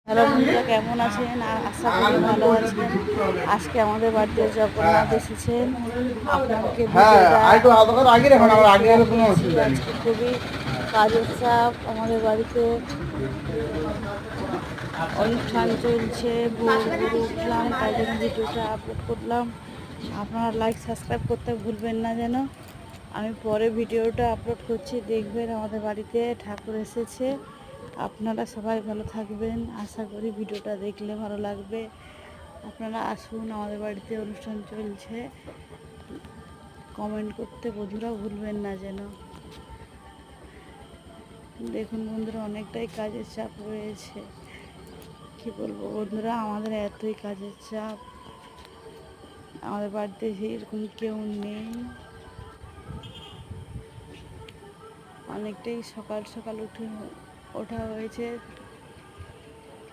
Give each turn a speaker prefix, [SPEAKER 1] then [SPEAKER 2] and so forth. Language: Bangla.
[SPEAKER 1] হ্যালো বন্ধুরা, কেমন আছেন? আশা করি ভালো আছেন। আজকে আমাদের বাড়িতে জগন্নাথ এসেছেন। আপনাদেরকে আজকে খুবই কাজের চাপ। আমাদের বাড়িতে অনুষ্ঠান চলছে, ভোর উঠলাম, তাই জন্য ভিডিওটা আপলোড করলাম। আপনারা লাইক সাবস্ক্রাইব করতে ভুলবেন না যেন। আমি পরে ভিডিওটা আপলোড করছি, দেখবেন। আমাদের বাড়িতে ঠাকুর এসেছে। আপনারা সবাই ভালো থাকবেন। আশা করি ভিডিওটা দেখলে ভালো লাগবে। আপনারা আসুন, আমাদের বাড়িতে অনুষ্ঠান চলছে। কমেন্ট করতে বন্ধুরা ভুলবেন না যেন। দেখুন বন্ধুরা, অনেকটাই কাজের চাপ রয়েছে। কি বলবো বন্ধুরা, আমাদের এতই কাজের চাপ। আমাদের বাড়িতে সেরকম কেউ নেই। অনেকটাই সকাল সকাল ওঠা হয়েছে।